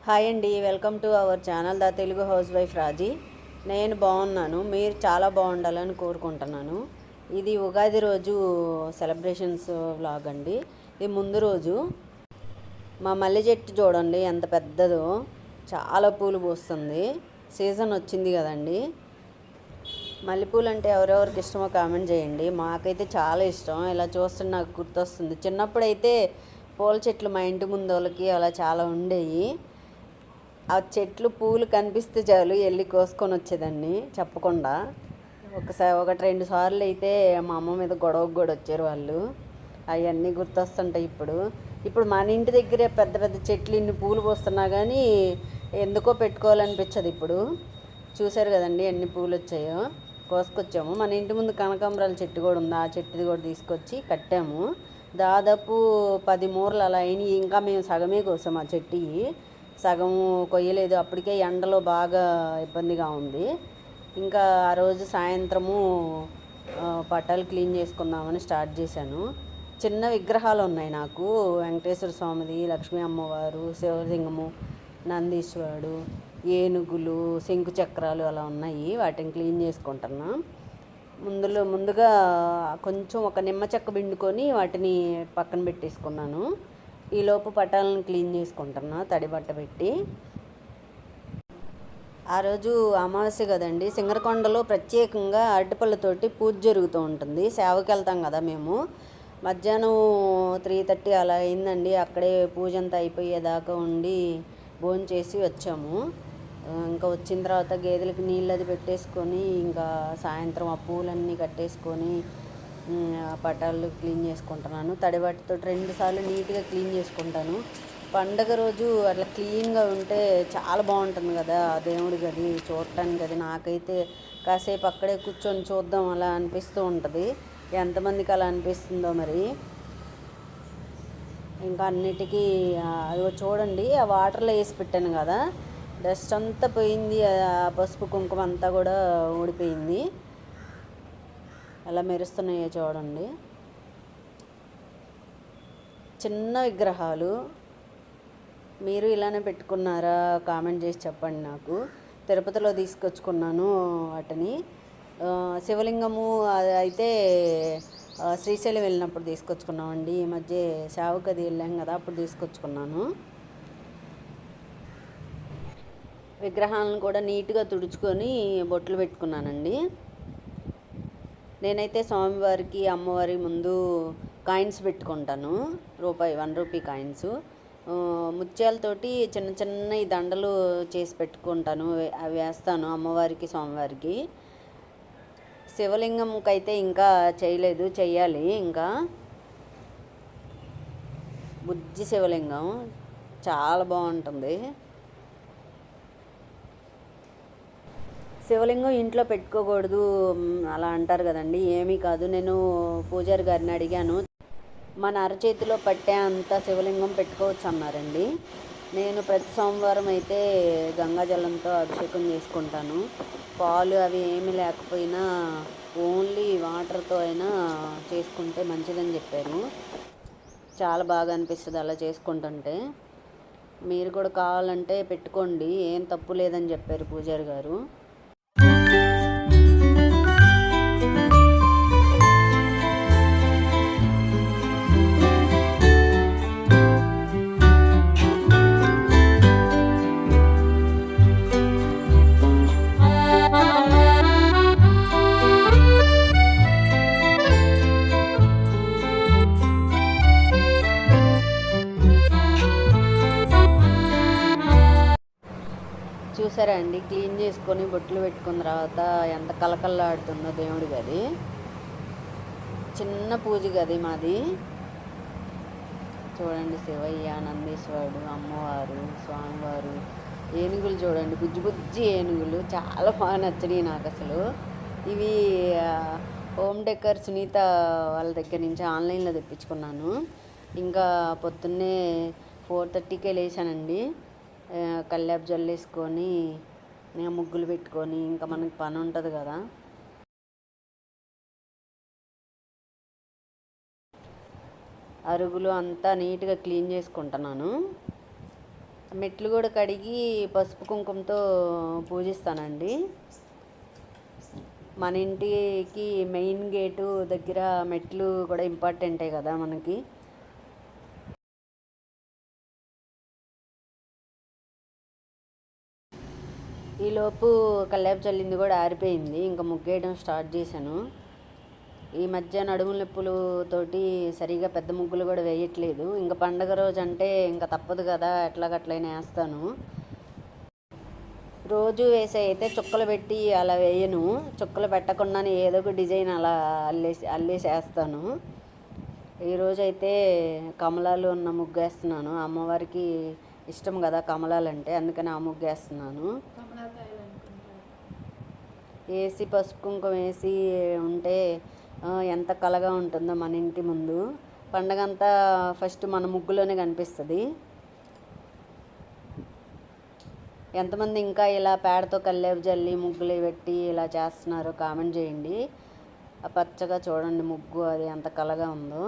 Hi అండి, welcome to our channel the Telugu house wife Raji. నేను బాగున్నాను, మీరు చాలా బాగుండాలని కోరుకుంటున్నాను. ఇది ఉగాది రోజు సెలబ్రేషన్స్ వ్లాగ్ అండి. ఇది ముందు రోజు. మా మల్లె చెట్టు చూడండి ఎంత పెద్దదో, చాలా పూలు పూస్తుంది. సీజన్ వచ్చింది కదండి. మల్లెపూలు అంటే ఎవరెవరికి ఇష్టమో కామెంట్ చేయండి. మాకైతే చాలా ఇష్టం. ఇలా చూస్తుంటే నాకు గుర్తొస్తుంది, చిన్నప్పుడైతే పూల చెట్లు మా ఇంటి ముందు వాళ్ళకి అలా చాలా ఉండేవి. ఆ చెట్లు పూలు కనిపిస్తే చాలు వెళ్ళి కోసుకొని వచ్చేదాన్ని చెప్పకుండా. ఒకటి రెండు సార్లు అయితే మా అమ్మ మీద గొడవకు కూడా వచ్చారు వాళ్ళు. అవన్నీ గుర్తొస్తుంటాయి ఇప్పుడు మన ఇంటి దగ్గరే పెద్ద పెద్ద చెట్లు ఇన్ని పూలు పోస్తున్నా కానీ ఎందుకో పెట్టుకోవాలనిపించదు. ఇప్పుడు చూశారు కదండి ఎన్ని పూలు వచ్చాయో. కోసుకొచ్చాము. మన ఇంటి ముందు కనకాంబరాల చెట్టు కూడా ఉంది, ఆ చెట్టుది కూడా తీసుకొచ్చి కట్టాము. దాదాపు 10 మూరలు అలా అయినాయి. ఇంకా మేము సగమే కోసాము. ఆ చెట్టు సగం కొయ్యలేదు, అప్పటికే ఎండలో బాగా ఇబ్బందిగా ఉంది. ఇంకా ఆ రోజు సాయంత్రము పట్టాలు క్లీన్ చేసుకుందామని స్టార్ట్ చేశాను. చిన్న విగ్రహాలు ఉన్నాయి నాకు, వెంకటేశ్వర స్వామిది, లక్ష్మీ అమ్మవారు, శివలింగము, నందీశ్వరుడు, ఏనుగులు, శంకు చక్రాలు అలా ఉన్నాయి. వాటిని క్లీన్ చేసుకుంటున్నా. ముందుగా కొంచెం ఒక నిమ్మ చెక్క పిండుకొని వాటిని పక్కన పెట్టేసుకున్నాను. ఈలోపు పటాలను క్లీన్ చేసుకుంటున్నా తడి బట్ట పెట్టి. ఆ రోజు అమావాస్య కదండి. సింగరకొండలో ప్రత్యేకంగా అరటిపళ్ళతోటి పూజ జరుగుతూ ఉంటుంది. సేవకి వెళ్తాం కదా మేము. మధ్యాహ్నం 3:30 అలా అయిందండి. అక్కడే పూజ అంతా అయిపోయేదాకా ఉండి భోంచేసి వచ్చాము. ఇంకా వచ్చిన తర్వాత గేదెలకి నీళ్ళు అది పెట్టేసుకొని ఇంకా సాయంత్రం ఆ పూలన్నీ కట్టేసుకొని పటాలు క్లీన్ చేసుకుంటున్నాను. తడిబట్టతో 2 సార్లు నీట్గా క్లీన్ చేసుకుంటాను. పండగ రోజు అట్లా క్లీన్గా ఉంటే చాలా బాగుంటుంది కదా దేవుడి గది చూడటానికి. అది నాకైతే కాసేపు అక్కడే కూర్చొని చూద్దాం అలా అనిపిస్తూ ఉంటుంది. ఎంతమందికి అలా అనిపిస్తుందో మరి. ఇంకా అన్నిటికీ అదిగో చూడండి, ఆ వాటర్లో వేసి పెట్టాను కదా, డస్ట్ అంతా పోయింది. ఆ పసుపు కుంకుమ అంతా కూడా ఊడిపోయింది. అలా మెరుస్తున్నాయో చూడండి. చిన్న విగ్రహాలు. మీరు ఇలానే పెట్టుకున్నారా? కామెంట్ చేసి చెప్పండి నాకు. తిరుపతిలో తీసుకొచ్చుకున్నాను వాటిని. శివలింగము అయితే శ్రీశైలం వెళ్ళినప్పుడు తీసుకొచ్చుకున్నామండి. ఈ మధ్య సేవకది వెళ్ళాం కదా, అప్పుడు తీసుకొచ్చుకున్నాను. విగ్రహాలను కూడా నీట్గా తుడుచుకొని బొట్లు పెట్టుకున్నానండి. నేనైతే స్వామివారికి అమ్మవారి ముందు కాయిన్స్ పెట్టుకుంటాను. ₹1 కాయిన్స్. ముత్యాలతోటి చిన్న చిన్న దండలు చేసి పెట్టుకుంటాను. అవి వేస్తాను అమ్మవారికి, స్వామివారికి. శివలింగంకి అయితే ఇంకా చేయలేదు, చెయ్యాలి. ఇంకా బుజ్జి శివలింగం చాలా బాగుంటుంది. శివలింగం ఇంట్లో పెట్టుకోకూడదు అలా అంటారు కదండి. ఏమీ కాదు. నేను పూజారి గారిని అడిగాను, మన అరచేతిలో పట్టే అంత శివలింగం పెట్టుకోవచ్చు అన్నారండి. నేను ప్రతి సోమవారం అయితే గంగాజలంతో అభిషేకం చేసుకుంటాను. పాలు అవి ఏమీ లేకపోయినా ఓన్లీ వాటర్తో అయినా చేసుకుంటే మంచిదని చెప్పారు. చాలా బాగా అనిపిస్తుంది అలా చేసుకుంటుంటే. మీరు కూడా కావాలంటే పెట్టుకోండి, ఏం తప్పు లేదని చెప్పారు పూజారి గారు. చూసారా అండి, క్లీన్ చేసుకొని బొట్లు పెట్టుకున్న తర్వాత ఎంత కలకల్లాడుతుందో దేవుడి గది. చిన్న పూజ గది మాది. చూడండి, శివయ్య, నందీశ్వరుడు, అమ్మవారు, స్వామివారు, ఏనుగులు చూడండి, బుజ్జి బుజ్జి ఏనుగులు చాలా బాగా నచ్చినాయి నాకు అసలు. ఇవి హోమ్ డెకర్ సునీత వాళ్ళ దగ్గర నుంచి ఆన్లైన్లో తెప్పించుకున్నాను. ఇంకా పొద్దున్నే 4:30కే లేచానండి. కల్లాపు జల్లేసుకొని ముగ్గులు పెట్టుకొని ఇంకా మనకి పని ఉంటుంది కదా. అరుగులు అంతా నీట్గా క్లీన్ చేసుకుంటున్నాను. మెట్లు కూడా కడిగి పసుపు కుంకుమతో పూజిస్తానండి. మన ఇంటికి మెయిన్ గేటు దగ్గర మెట్లు కూడా ఇంపార్టెంటే కదా మనకి. ఈలోపు కల్లాపు చల్లింది కూడా ఆరిపోయింది. ఇంకా ముగ్గేయడం స్టార్ట్ చేశాను. ఈ మధ్య నడుము నొప్పులతోటి సరిగా పెద్ద ముగ్గులు కూడా వేయట్లేదు. ఇంకా పండగ రోజు అంటే ఇంకా తప్పదు కదా, ఎట్లాగట్లయినా వేస్తాను. రోజు వేసే అయితే చుక్కలు పెట్టి అలా వేయను. చుక్కలు పెట్టకుండానే ఏదో ఒక డిజైన్ అలా అల్లేసి వేస్తాను. ఈరోజైతే కమలాలు ఉన్న ముగ్గు వేస్తున్నాను. అమ్మవారికి ఇష్టం కదా కమలాలు అంటే, అందుకని ఆ ముగ్గు వేస్తున్నాను. వేసి పసుపు కుంకుమ వేసి ఉంటే ఎంత కళగా ఉంటుందో మన ఇంటి ముందు. పండగంతా ఫస్ట్ మన ముగ్గులోనే కనిపిస్తుంది. ఎంతమంది ఇంకా ఇలా పేడతో కల్లేపు జల్లి ముగ్గులు పెట్టి ఇలా చేస్తున్నారో కామెంట్ చేయండి. ఆ పచ్చగా చూడండి ముగ్గు, అది ఎంత కళగా ఉందో.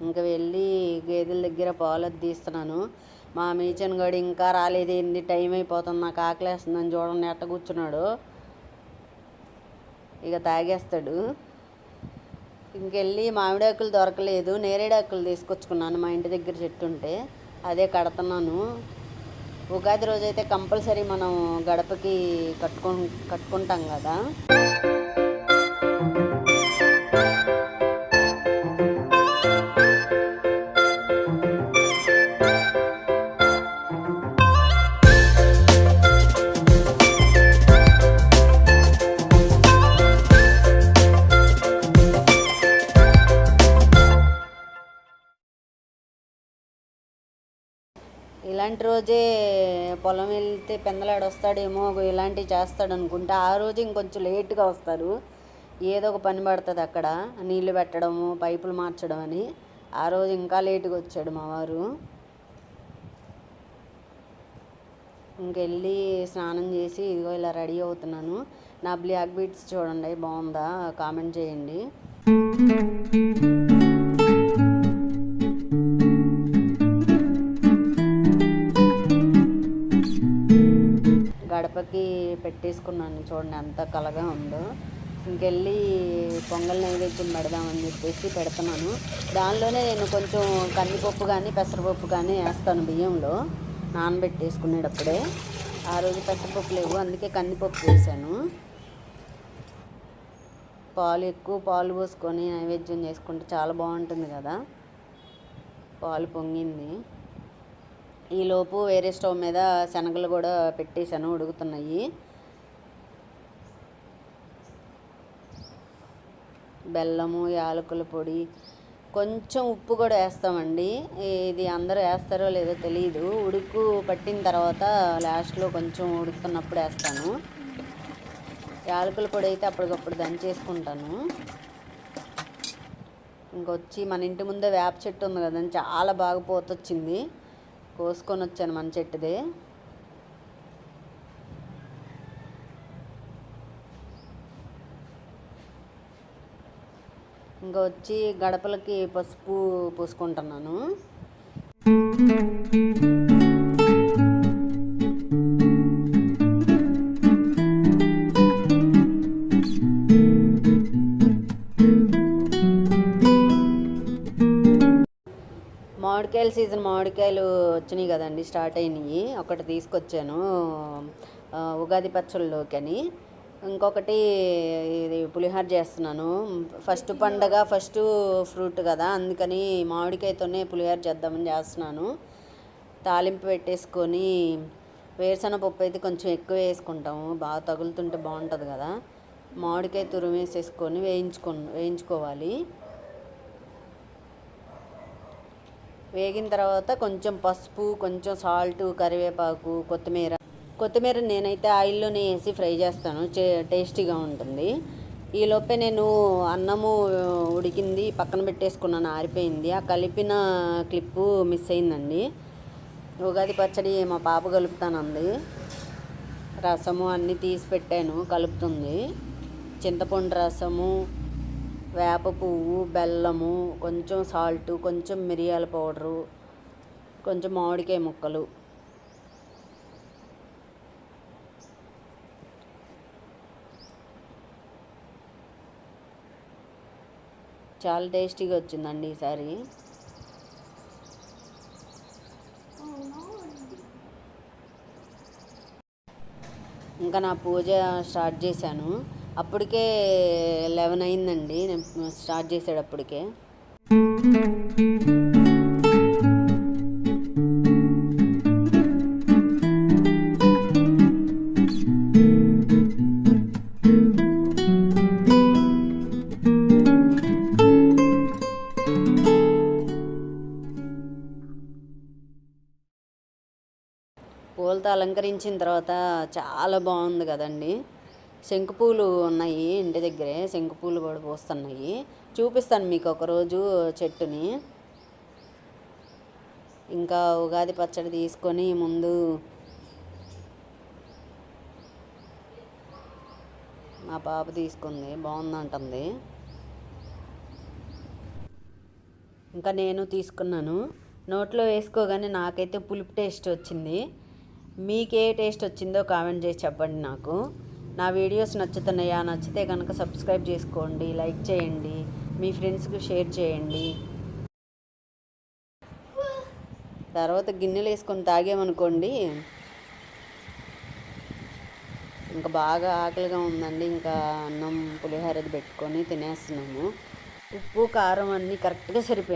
ఇంకా వెళ్ళి గేదెల దగ్గర పాలు తీస్తున్నాను. మా మీచన్ గడి ఇంకా రాలేదు, ఏంది టైం అయిపోతుంది, నాకు ఆకలేస్తుందని చూడండి ఎట్ట కూర్చున్నాడు. ఇక తాగేస్తాడు. ఇంకెళ్ళి మామిడాకులు దొరకలేదు, నేరేడాకులు తీసుకొచ్చుకున్నాను. మా ఇంటి దగ్గర చెట్టు ఉంటే అదే కడుతున్నాను. ఉగాది రోజైతే కంపల్సరీ మనం గడపకి కట్టుకుంటాం కదా. ఇలాంటి రోజే పొలం వెళ్తే పెందలాడు వస్తాడేమో, ఇలాంటివి చేస్తాడు అనుకుంటే ఆ రోజు ఇంకొంచెం లేట్గా వస్తారు. ఏదో ఒక పని పడుతుంది అక్కడ, నీళ్లు పెట్టడము, పైపులు మార్చడం అని. ఆ రోజు ఇంకా లేటుగా వచ్చాడు మా వారు. ఇంకెళ్ళి స్నానం చేసి ఇదిగో ఇలా రెడీ అవుతున్నాను. నా బ్లాక్ బీట్స్ చూడండి, బాగుందా కామెంట్ చేయండి. గడపకి పెట్టేసుకున్నాను, చూడండి ఎంత కలగా ఉందో. ఇంకెళ్ళి పొంగల్ నైవేద్యం పెడదామని చెప్పేసి పెడుతున్నాను. దానిలోనే నేను కొంచెం కందిపప్పు కానీ పెసరపప్పు కానీ వేస్తాను బియ్యంలో నానబెట్టేసుకునేటప్పుడే. ఆ రోజు పెసరపప్పు లేవు, అందుకే కందిపప్పు వేసాను. ఎక్కువ పాలు పోసుకొని నైవేద్యం చేసుకుంటే చాలా బాగుంటుంది కదా. పాలు పొంగింది. ఈలోపు వేరే స్టవ్ మీద శనగలు కూడా పెట్టేశాను, ఉడుకుతున్నాయి. బెల్లము, యాలకుల పొడి, కొంచెం ఉప్పు కూడా వేస్తామండి. ఇది అందరూ వేస్తారో లేదో తెలియదు. ఉడుకు పట్టిన తర్వాత లాస్ట్లో కొంచెం ఉడుకుతున్నప్పుడు వేస్తాను. యాలకుల పొడి అయితే అప్పటికప్పుడు దంచేసుకుంటాను. ఇంకొచ్చి మన ఇంటి ముందే వేప చెట్టు ఉంది కదండి, చాలా బాగా పోతొచ్చింది. కోసుకొని వచ్చాను మన చెట్టుదే. ఇంకా వచ్చి గడపలకి పసుపు పూసుకుంటున్నాను. మామిడికాయల సీజన్, మామిడికాయలు వచ్చినాయి కదండి, స్టార్ట్ అయినాయి. ఒకటి తీసుకొచ్చాను ఉగాది పచ్చళ్ళలోకి అని. ఇంకొకటి ఇది పులిహోర చేస్తున్నాను. ఫస్ట్ పండగ, ఫస్ట్ ఫ్రూట్ కదా, అందుకని మామిడికాయతోనే పులిహోర చేద్దామని చేస్తున్నాను. తాలింపు పెట్టేసుకొని వేరుశనగ పప్పు అయితే కొంచెం ఎక్కువ వేసుకుంటాము, బాగా తగులుతుంటే బాగుంటుంది కదా. మామిడికాయ తురిమేసేసుకొని వేయించుకోవాలి. వేగిన తర్వాత కొంచెం పసుపు, కొంచెం సాల్ట్, కరివేపాకు, కొత్తిమీర నేనైతే ఆయిల్లోనే వేసి ఫ్రై చేస్తాను, టేస్టీగా ఉంటుంది. ఈలోపే నేను అన్నము ఉడికింది పక్కన పెట్టేసుకున్నాను, ఆరిపోయింది. ఆ కలిపిన క్లిప్పు మిస్ అయిందండి. ఉగాది పచ్చడి మా పాప కలుపుతానంది. రసము అన్నీ తీసి పెట్టాను, కలుపుతుంది. చింతపండు రసము, వేప పువ్వు, బెల్లము, కొంచెం సాల్టు, కొంచెం మిరియాల పౌడరు, కొంచెం మామిడికాయ ముక్కలు, చాలా టేస్టీగా వచ్చిందండి ఈసారి. ఇంకా నా పూజ స్టార్ట్ చేశాను. అప్పటికే 11 అయిందండి నేను స్టార్ట్ చేసేటప్పటికే. పూలతో అలంకరించిన తర్వాత చాలా బాగుంది కదండి. శంకుపూలు ఉన్నాయి ఇంటి దగ్గరే, శంకుపూలు కూడా పూస్తున్నాయి. చూపిస్తాను మీకు ఒకరోజు చెట్టుని. ఇంకా ఉగాది పచ్చడి తీసుకొని ముందు మా పాప తీసుకుంది, బాగుందంటుంది. ఇంకా నేను తీసుకున్నాను. నోట్లో వేసుకోగానే నాకైతే పులుపు టేస్ట్ వచ్చింది. మీకే టేస్ట్ వచ్చిందో కామెంట్ చేసి చెప్పండి నాకు. నా వీడియోస్ నచ్చుతున్నాయా? నచ్చితే కనుక సబ్స్క్రైబ్ చేసుకోండి, లైక్ చేయండి, మీ ఫ్రెండ్స్కి షేర్ చేయండి. తర్వాత గిన్నెలు వేసుకొని తాగామనుకోండి, ఇంకా బాగా ఆకలిగా ఉందండి. ఇంకా అన్నం పులిహోరది పెట్టుకొని తినేస్తున్నాము. ఉప్పు కారం అన్నీ కరెక్ట్గా సరిపోయాయి.